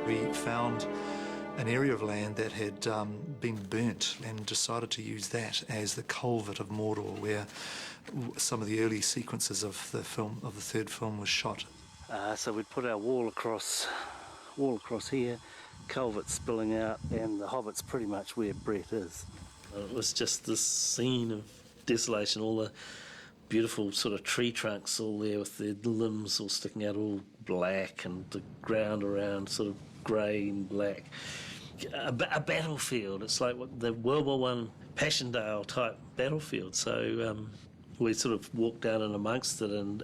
We found an area of land that had been burnt and decided to use that as the culvert of Mordor, where some of the early sequences of the third film was shot. So we'd put our wall across here, culvert spilling out, and the Hobbit's pretty much where Brett is. It was just this scene of desolation, all the beautiful sort of tree trunks all there with their limbs all sticking out all black, and the ground around sort of grey and black. A battlefield. It's like the World War I Passchendaele type battlefield. So we sort of walked down in amongst it, and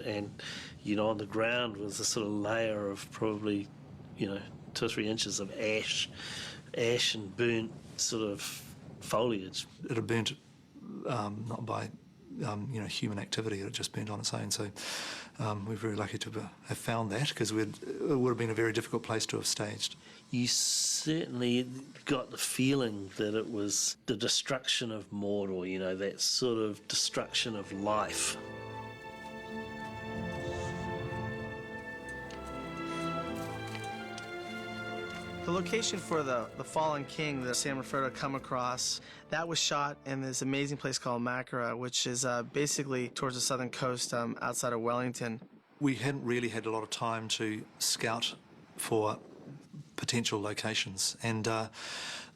on the ground was a sort of layer of probably 2 or 3 inches of ash and burnt sort of foliage. It had burnt not by human activity, it had just burnt on its own. So we're very lucky to have found that, because it would have been a very difficult place to have staged. You certainly got the feeling that it was the destruction of Mordor, that sort of destruction of life. The location for the Fallen King that Sam and Frodo come across, that was shot in this amazing place called Makara, which is basically towards the southern coast outside of Wellington. We hadn't really had a lot of time to scout for potential locations, and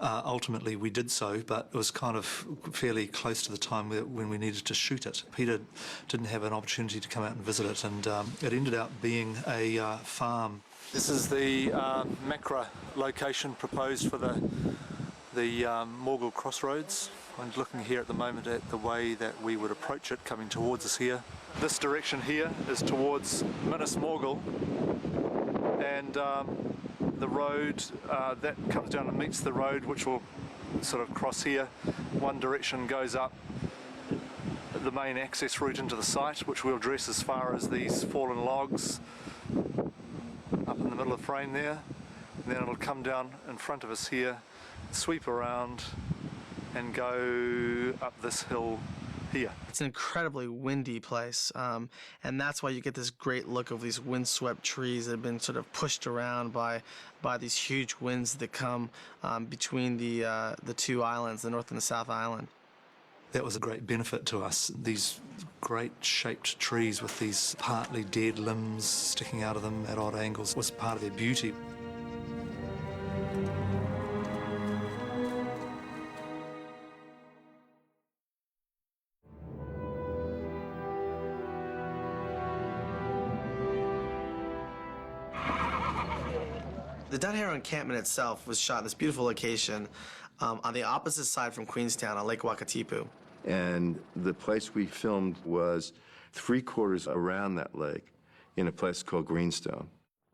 ultimately we did so, but it was kind of fairly close to the time when we needed to shoot it. Peter didn't have an opportunity to come out and visit it, and it ended up being a farm. This is the Makara location proposed for the Morgul Crossroads. I'm looking here at the moment at the way that we would approach it coming towards us here. This direction here is towards Minas Morgul, and the road that comes down and meets the road, which will sort of cross here. One direction goes up the main access route into the site, which we'll address as far as these fallen logs up in the middle of the frame there, and then it'll come down in front of us here, sweep around and go up this hill here. It's an incredibly windy place, and that's why you get this great look of these windswept trees that have been sort of pushed around by these huge winds that come between the two islands, the North and the South Island. That was a great benefit to us. These great shaped trees with these partly dead limbs sticking out of them at odd angles was part of their beauty. The Dunharrow encampment itself was shot in this beautiful location on the opposite side from Queenstown on Lake Wakatipu. And the place we filmed was 3/4 around that lake in a place called Greenstone.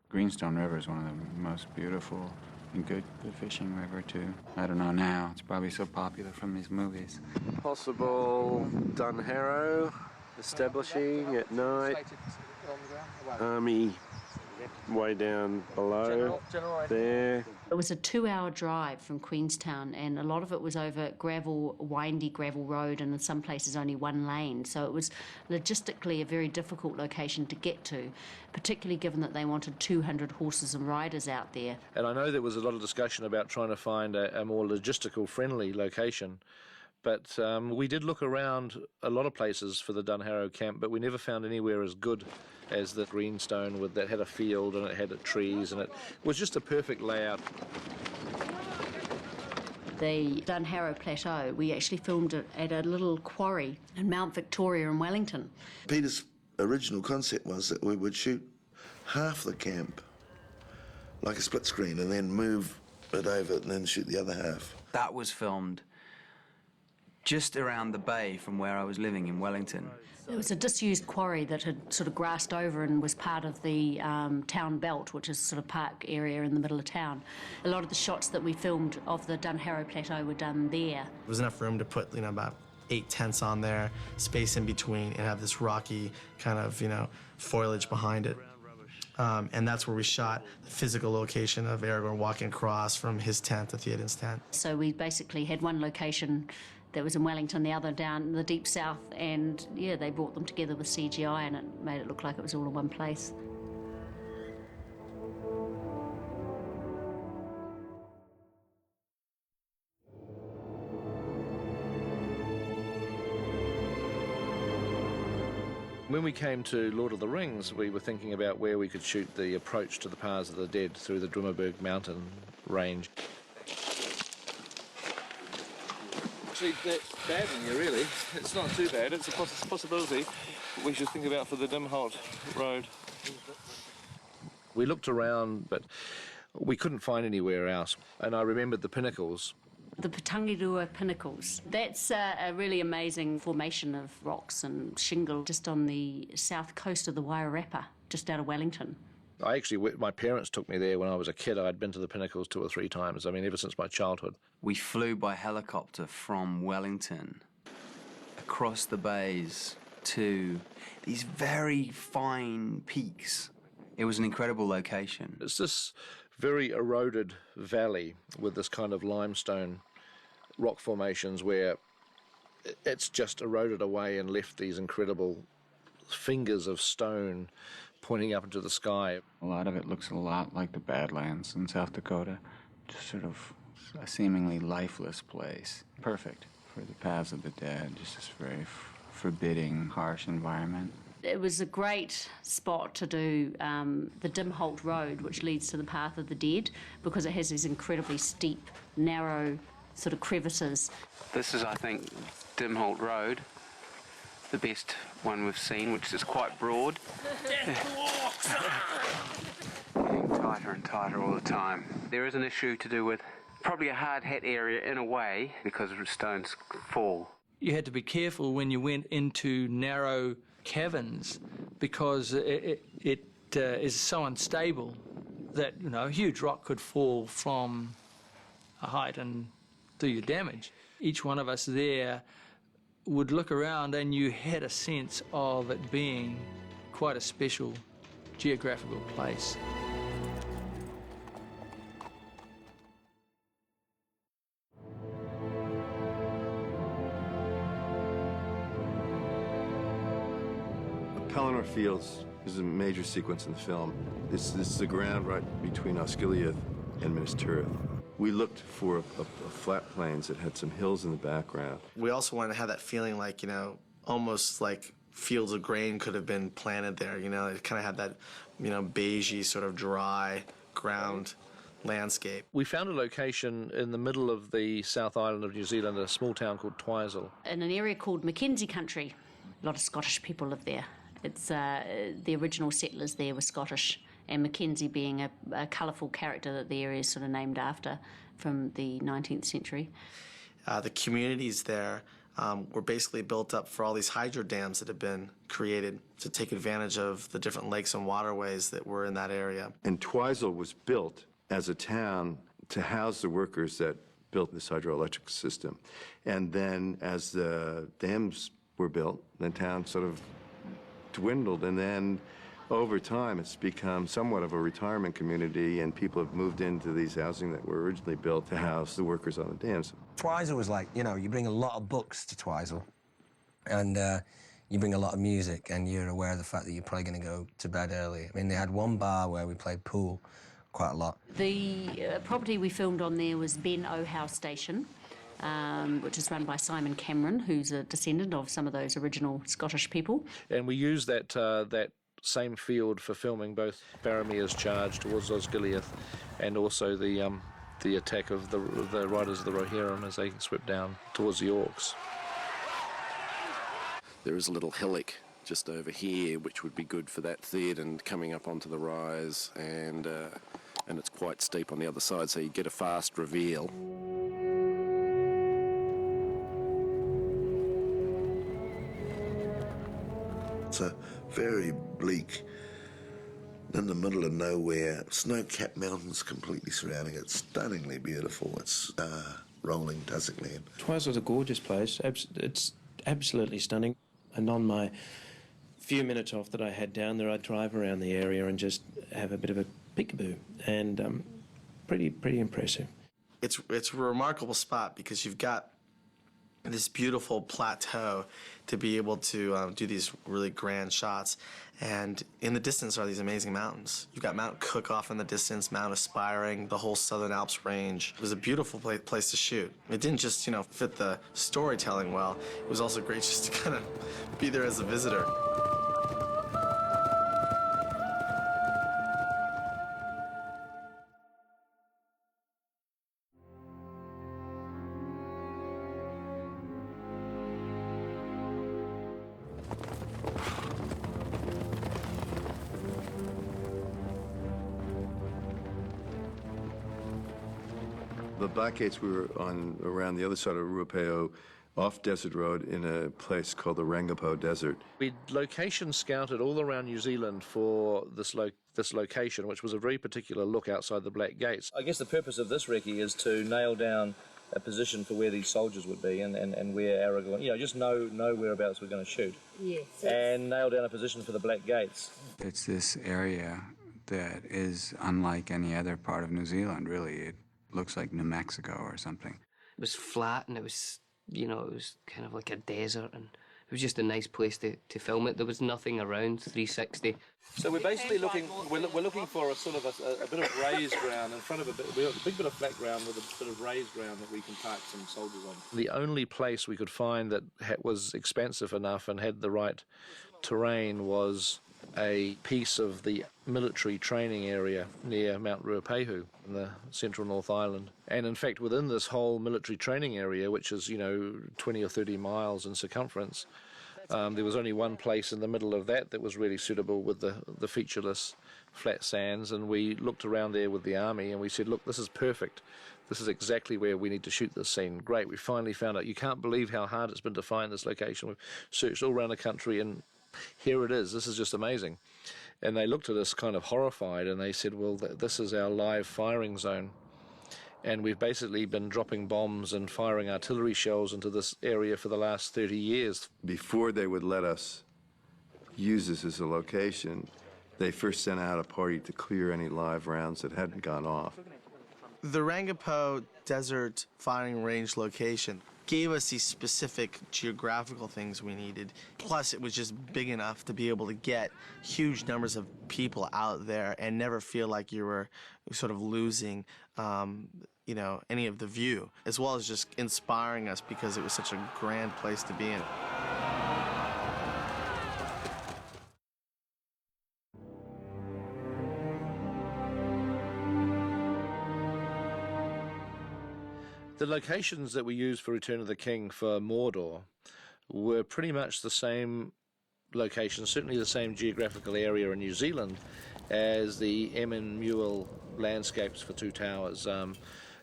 Greenstone River is one of the most beautiful and good fishing river too. I don't know now, it's probably so popular from these movies. Possible Dunharrow establishing at night. Army way down below there. It was a 2-hour drive from Queenstown, and a lot of it was over windy gravel road, and in some places only one lane. So it was logistically a very difficult location to get to, particularly given that they wanted 200 horses and riders out there. And I know there was a lot of discussion about trying to find a more logistical friendly location. But we did look around a lot of places for the Dunharrow camp, but we never found anywhere as good as the Greenstone that had a field and it had trees, and it was just a perfect layout. The Dunharrow Plateau, we actually filmed it at a little quarry in Mount Victoria in Wellington. Peter's original concept was that we would shoot half the camp like a split screen and then move it over and then shoot the other half. That was filmed just around the bay from where I was living in Wellington. It was a disused quarry that had sort of grassed over and was part of the town belt, which is sort of park area in the middle of town. A lot of the shots that we filmed of the Dunharrow Plateau were done there. There was enough room to put, about 8 tents on there, space in between, and have this rocky kind of, foliage behind it. And that's where we shot the physical location of Aragorn walking across from his tent to Theoden's tent. So we basically had one location that was in Wellington, the other down in the deep south, and they brought them together with CGI, and it made it look like it was all in one place. When we came to Lord of the Rings, we were thinking about where we could shoot the approach to the Paths of the Dead through the Drimmerberg mountain range. Actually, that's bad in here, really. It's not too bad. It's a possibility we should think about for the Dimholt Road. We looked around, but we couldn't find anywhere else. And I remembered the pinnacles. The Patangirua Pinnacles. That's a really amazing formation of rocks and shingle just on the south coast of the Wairarapa, just out of Wellington. My parents took me there when I was a kid. I'd been to the Pinnacles 2 or 3 times. I mean, ever since my childhood. We flew by helicopter from Wellington across the bays to these very fine peaks. It was an incredible location. It's this very eroded valley with this kind of limestone rock formations where it's just eroded away and left these incredible fingers of stone pointing up into the sky. A lot of it looks a lot like the Badlands in South Dakota, just sort of a seemingly lifeless place. Perfect for the Paths of the Dead, just this very forbidding, harsh environment. It was a great spot to do the Dimholt Road, which leads to the Path of the Dead, because it has these incredibly steep, narrow sort of crevices. This is, I think, Dimholt Road, the best one we've seen, which is quite broad. Getting tighter and tighter all the time. There is an issue to do with probably a hard hat area in a way, because stones fall. You had to be careful when you went into narrow caverns, because it is so unstable that, you know, a huge rock could fall from a height and do you damage. Each one of us there would look around and you had a sense of it being quite a special geographical place. Pelennor Fields is a major sequence in the film. This is the ground right between Osgiliath and Minas Tirith. We looked for a flat plains that had some hills in the background. We also wanted to have that feeling like, you know, almost like fields of grain could have been planted there, you know. It kind of had that, you know, beigey sort of dry ground landscape. We found a location in the middle of the South Island of New Zealand, a small town called Twizel. In an area called Mackenzie Country. A lot of Scottish people live there. It's the original settlers there were Scottish, and Mackenzie being a colourful character that the area is sort of named after from the 19th century. The communities there were basically built up for all these hydro dams that have been created to take advantage of the different lakes and waterways that were in that area. And Twizel was built as a town to house the workers that built this hydroelectric system. And then as the dams were built, the town sort of dwindled, and then over time it's become somewhat of a retirement community, and people have moved into these housing that were originally built to house the workers on the dams. Twizel was like, you know, you bring a lot of books to Twizel, and you bring a lot of music, and you're aware of the fact that you're probably going to go to bed early. I mean, they had one bar where we played pool quite a lot. The property we filmed on there was Ben O'Howe Station, which is run by Simon Cameron, who's a descendant of some of those original Scottish people. And we used that same field for filming both Baramir's charge towards Osgiliath and also the attack of the riders of the Rohirrim as they swept down towards the Orcs. There is a little hillock just over here which would be good for that third and coming up onto the rise, and it's quite steep on the other side, so you get a fast reveal. It's a very bleak, in the middle of nowhere, snow-capped mountains completely surrounding it. Stunningly beautiful. It's rolling tussock land. Twizel's a gorgeous place. It's absolutely stunning. And on my few minutes off that I had down there, I'd drive around the area and just have a bit of a peekaboo, and pretty impressive. It's a remarkable spot because you've got this beautiful plateau to be able to do these really grand shots. And in the distance are these amazing mountains. You've got Mount Cook off in the distance, Mount Aspiring, the whole Southern Alps range. It was a beautiful place to shoot. It didn't just, fit the storytelling well. It was also great just to kind of be there as a visitor. The Black Gates we were on around the other side of Ruapeo, off Desert Road in a place called the Rangipo Desert. We location scouted all around New Zealand for this location, which was a very particular look outside the Black Gates. I guess the purpose of this recce is to nail down a position for where these soldiers would be and where Aragorn, just know whereabouts we're going to shoot. Yes. And nail down a position for the Black Gates. It's this area that is unlike any other part of New Zealand, really. It looks like New Mexico or something. It was flat and it was, it was kind of like a desert, and it was just a nice place to film it. There was nothing around 360. So we're basically looking for a sort of a bit of raised ground in front of a big bit of flat ground with a bit of raised ground that we can park some soldiers on. The only place we could find that was expansive enough and had the right terrain was a piece of the military training area near Mount Ruapehu in the central North Island. And in fact, within this whole military training area, which is, 20 or 30 miles in circumference, there was only one place in the middle of that was really suitable with the featureless flat sands. And we looked around there with the army and we said, look, this is perfect. This is exactly where we need to shoot this scene. Great, we finally found it. You can't believe how hard it's been to find this location. We've searched all around the country and here it is. This is just amazing. And they looked at us kind of horrified and they said, well, this is our live firing zone. And we've basically been dropping bombs and firing artillery shells into this area for the last 30 years. Before they would let us use this as a location, they first sent out a party to clear any live rounds that hadn't gone off. The Rangipo Desert Firing Range location gave us these specific geographical things we needed. Plus, it was just big enough to be able to get huge numbers of people out there and never feel like you were sort of losing, any of the view, as well as just inspiring us because it was such a grand place to be in. The locations that we used for Return of the King for Mordor were pretty much the same locations, certainly the same geographical area in New Zealand as the Emin Muir landscapes for Two Towers.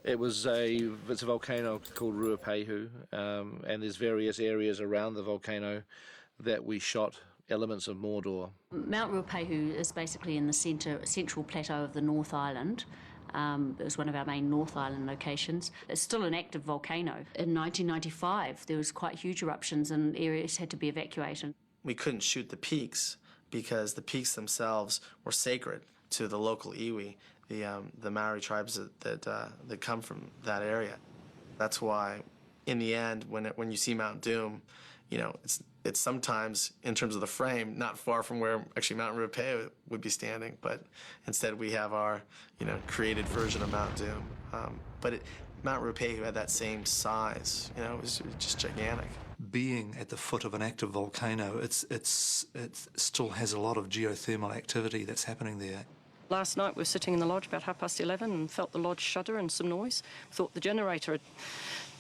It's a volcano called Ruapehu, and there's various areas around the volcano that we shot elements of Mordor. Mount Ruapehu is basically in the central plateau of the North Island. It was one of our main North Island locations. It's still an active volcano. In 1995, there was quite huge eruptions and areas had to be evacuated. We couldn't shoot the peaks because the peaks themselves were sacred to the local iwi, the Maori tribes that come from that area. That's why, in the end, when you see Mount Doom, it's sometimes, in terms of the frame, not far from where actually Mount Ruapehu would be standing, but instead we have our, created version of Mount Doom. Mount Ruapehu had that same size, it was just gigantic. Being at the foot of an active volcano, it still has a lot of geothermal activity that's happening there. Last night we were sitting in the lodge about 11:30 and felt the lodge shudder and some noise. Thought the generator had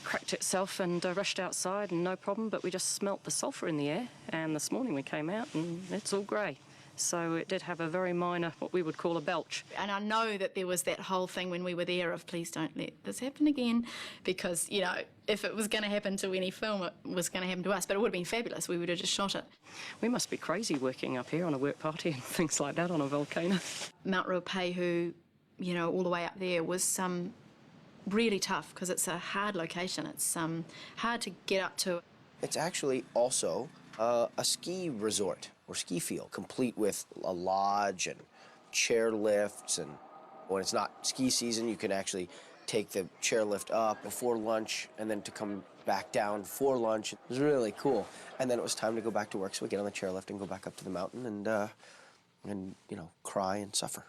cracked itself and rushed outside and no problem, but we just smelt the sulphur in the air, and this morning we came out and it's all grey. So it did have a very minor, what we would call a belch. And I know that there was that whole thing when we were there of please don't let this happen again, because, if it was going to happen to any film, it was going to happen to us, but it would have been fabulous. We would have just shot it. We must be crazy working up here on a work party and things like that on a volcano. Mount Ruapehu, all the way up there was really tough because it's a hard location. It's hard to get up to. It's actually also a ski resort or ski field, complete with a lodge and chair lifts. And when it's not ski season, you can actually take the chairlift up before lunch and then to come back down for lunch. It was really cool. And then it was time to go back to work, so we get on the chairlift and go back up to the mountain and cry and suffer.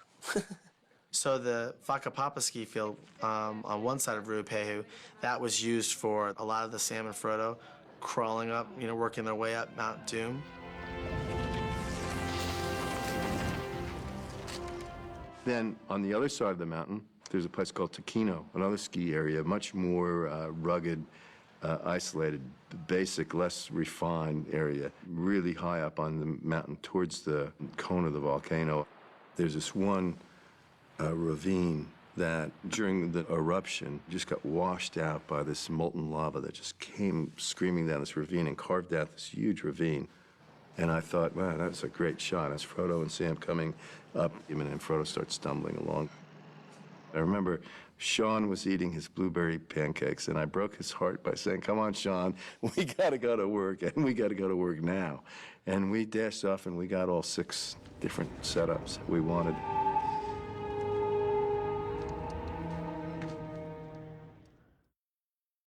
So the Whakapapa ski field on one side of Ruapehu, that was used for a lot of the salmon Frodo crawling up, working their way up Mount Doom. Then on the other side of the mountain, there's a place called Takino, another ski area, much more rugged, isolated, basic, less refined area, really high up on the mountain towards the cone of the volcano. There's this one ravine that during the eruption just got washed out by this molten lava that just came screaming down this ravine and carved out this huge ravine. And I thought, wow, that was a great shot. As Frodo and Sam coming up, and then Frodo starts stumbling along. I remember Sean was eating his blueberry pancakes, and I broke his heart by saying, come on, Sean, we got to go to work, and we got to go to work now. And we dashed off, and we got all 6 different setups we wanted.